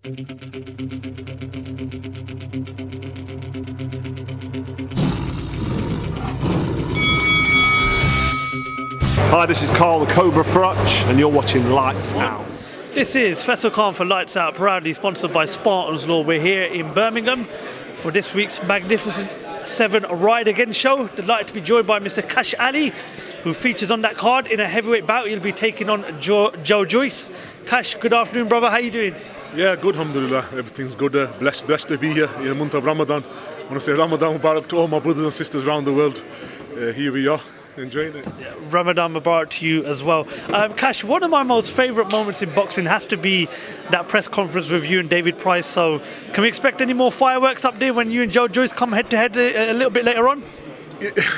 Hi, this is Carl the Cobra Frutch, and you're watching Lights Out. This is Faisal Khan for Lights Out, proudly sponsored by Spartans Law. We're here in Birmingham for this week's magnificent 7 Ride Again show. Delighted to be joined by Mr. Kash Ali, who features on that card in a heavyweight bout. He'll be taking on Joe Joyce. Kash, good afternoon, brother. How you doing? Yeah, good, alhamdulillah. Everything's good. Blessed to be here in the month of Ramadan. I want to say Ramadan Mubarak to all my brothers and sisters around the world. Here we are, enjoying it. Yeah, Ramadan Mubarak to you as well. Kash, one of my most favourite moments in boxing has to be that press conference with you and David Price. So can we expect any more fireworks up there when you and Joe Joyce come head to head a little bit later on?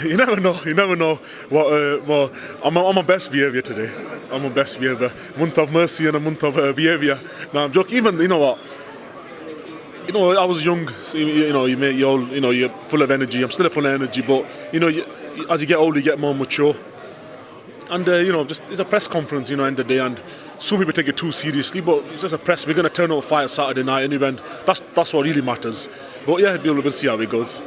You never know. You never know. Well, I'm on my best behaviour today. I'm on best behaviour. Month of mercy and a month of behaviour. No, I'm joking. Even you know what? You know, I was young. So, you're full of energy. I'm still full of energy, but as you get older, you get more mature. And just it's a press conference. End of the day, and some people take it too seriously, but it's just a press. We're going to turn out a fight Saturday night anyway, and that's what really matters. But yeah, we'll see how it goes.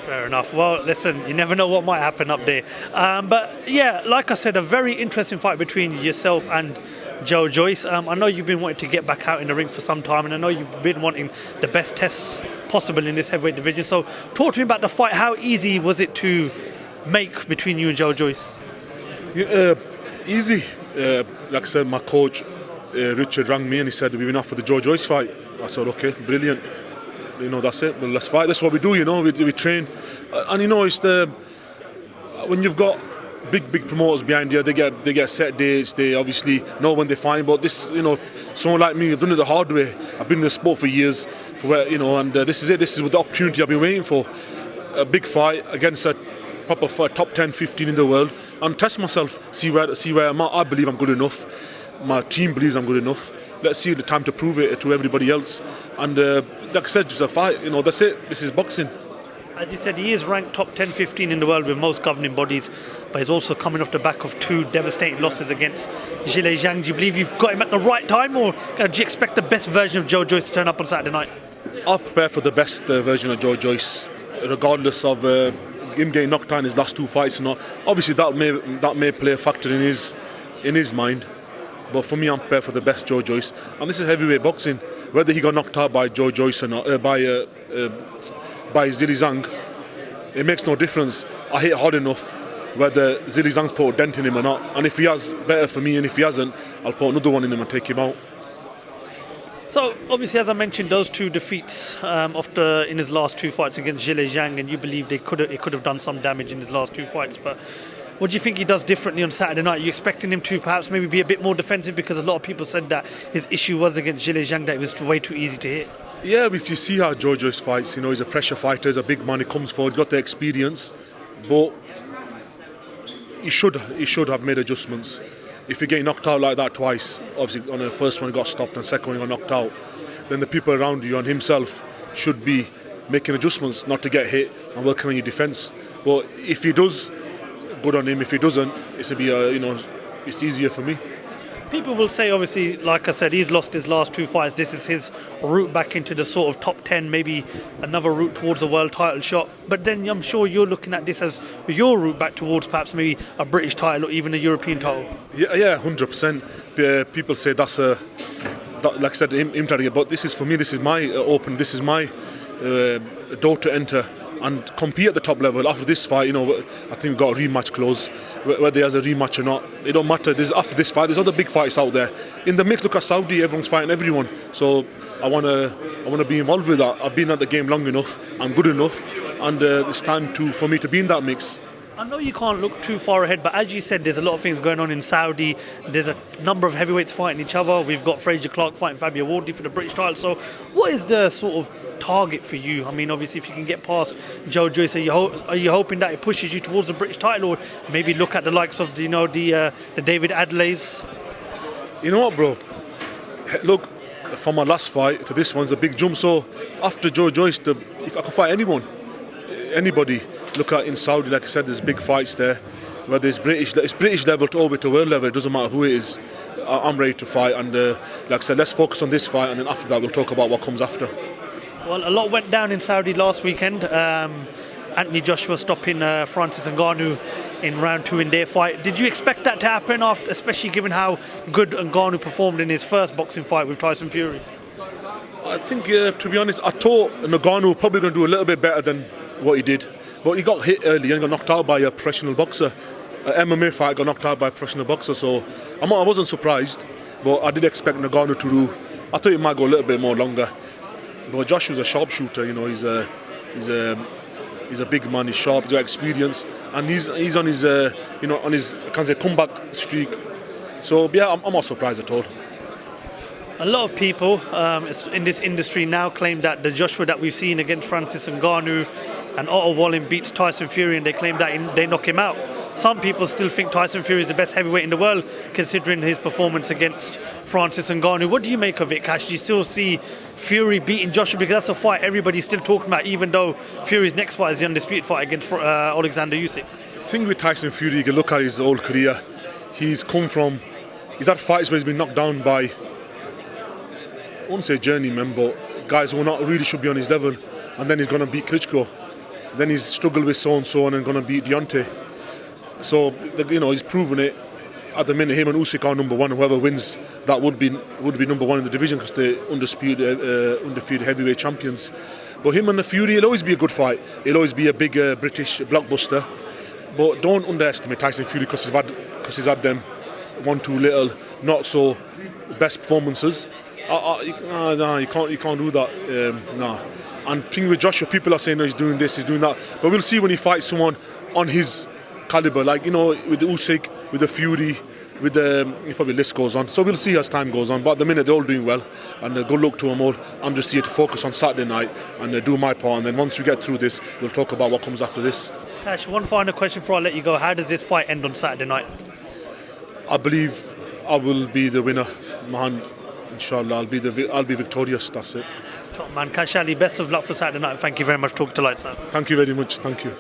Fair enough. Well, listen, you never know what might happen up there. But yeah, like I said, a very interesting fight between yourself and Joe Joyce. I know you've been wanting to get back out in the ring for some time, and I know you've been wanting the best tests possible in this heavyweight division. So talk to me about the fight. How easy was it to make between you and Joe Joyce? Easy. Like I said, my coach, Richard, rang me and he said, we've been offered the Joe Joyce fight. I said, okay, brilliant. That's it. Well, let's fight. That's what we do. We train, and it's when you've got big promoters behind you, they get set dates. They obviously know when they fight. But this, someone like me, I've done it the hard way. I've been in the sport for years, and this is it. This is the opportunity I've been waiting for. A big fight against a proper fight, top 10, 15 in the world, and test myself. See where I'm at. I believe I'm good enough. My team believes I'm good enough. Let's see the time to prove it to everybody else. And like I said, just a fight. That's it. This is boxing. As you said, he is ranked top 10, 15 in the world with most governing bodies, but he's also coming off the back of 2 devastating losses against Zhilei Zhang. Do you believe you've got him at the right time, or do you expect the best version of Joe Joyce to turn up on Saturday night? I've prepared for the best version of Joe Joyce, regardless of him getting knocked out in his last 2 fights or not. Obviously, that may play a factor in his mind. But for me, I'm prepared for the best Joe Joyce. And this is heavyweight boxing. Whether he got knocked out by Joe Joyce or not, by Zhilei Zhang, it makes no difference. I hit hard enough whether Zhilei Zhang's put a dent in him or not. And if he has, better for me. And if he hasn't, I'll put another one in him and take him out. So, obviously, as I mentioned, those 2 defeats in his last 2 fights against Zhilei Zhang, and you believe he could have done some damage in his last 2 fights. But what do you think he does differently on Saturday night? Are you expecting him to perhaps maybe be a bit more defensive? Because a lot of people said that his issue was against Zhilei Zhang, that it was way too easy to hit. Yeah, but you see how Joe Joyce fights. He's a pressure fighter, he's a big man, he comes forward, he's got the experience. But he should have made adjustments. If you get knocked out like that twice, obviously on the first one he got stopped and the second one he got knocked out, then the people around you and himself should be making adjustments not to get hit and working on your defence. But if he does, good on him. If he doesn't, it's easier for me. People will say, obviously, like I said, he's lost his last 2 fights. This is his route back into the sort of top 10, maybe another route towards a world title shot. But then I'm sure you're looking at this as your route back towards perhaps maybe a British title or even a European title. Yeah, 100%. People say like I said, him trying to get, but this is for me. This is my open. This is my door to enter and compete at the top level. After this fight, I think we've got a rematch close. Whether he has a rematch or not, it don't matter. After this fight, there's other big fights out there. In the mix, look at Saudi, everyone's fighting everyone. So I wanna be involved with that. I've been at the game long enough, I'm good enough, and it's time for me to be in that mix. I know you can't look too far ahead, but as you said, there's a lot of things going on in Saudi. There's a number of heavyweights fighting each other. We've got Fraser Clark fighting Fabio Wardley for the British title. So what is the sort of target for you? I mean, obviously, if you can get past Joe Joyce, are you hoping that it pushes you towards the British title, or maybe look at the likes of the David Adelaids? You know what, bro? Look, from my last fight to this one's a big jump. So after Joe Joyce, I can fight anybody. Look at in Saudi, like I said, there's big fights there. Whether it's British level to over to world level, it doesn't matter who it is. I'm ready to fight, and like I said, let's focus on this fight, and then after that we'll talk about what comes after. Well, a lot went down in Saudi last weekend. Anthony Joshua stopping Francis Ngannou in round 2 in their fight. Did you expect that to happen, after, especially given how good Ngannou performed in his first boxing fight with Tyson Fury? I think, to be honest, I thought Ngannou probably going to do a little bit better than what he did, but he got hit early and got knocked out by a professional boxer. An MMA fight, got knocked out by a professional boxer, so I wasn't surprised, but I did expect Ngannou to do. I thought he might go a little bit more longer, but Joshua's a sharpshooter. He's a big man. He's sharp. He's got experience, and he's on his on his, I can't say, comeback streak. So yeah, I'm not surprised at all. A lot of people in this industry now claim that the Joshua that we've seen against Francis Ngannou and Otto Wallin beats Tyson Fury, and they claim that they knock him out. Some people still think Tyson Fury is the best heavyweight in the world, considering his performance against Francis Ngannou. What do you make of it, Kash? Do you still see Fury beating Joshua? Because that's a fight everybody's still talking about, even though Fury's next fight is the undisputed fight against Alexander Usyk. The thing with Tyson Fury, you can look at his whole career. He's had fights where he's been knocked down by, I won't say journeymen, but guys who not really should be on his level, and then he's going to beat Klitschko. Then he's struggled with so-and-so and then going to beat Deontay. So, he's proven it. At the minute, him and Usyk are number one. Whoever wins, that would be number one in the division, because they're undefeated heavyweight champions. But him and the Fury, it'll always be a good fight. It'll always be a big British blockbuster. But don't underestimate Tyson Fury, because he's had them 1-2 little, not so best performances. You can't do that. Nah. And thing with Joshua, people are saying, no, he's doing this, he's doing that. But we'll see when he fights someone on his caliber, like, with the Usyk, with the Fury, with the probably list goes on. So we'll see as time goes on. But at the minute, they're all doing well, and good luck to them all. I'm just here to focus on Saturday night and do my part. And then once we get through this, we'll talk about what comes after this. Kash, one final question before I let you go. How does this fight end on Saturday night? I believe I will be the winner. Man, inshallah, I'll be victorious. That's it. Top man, Kash Ali, best of luck for Saturday night. Thank you very much for talking to Lights Out. Thank you very much. Thank you.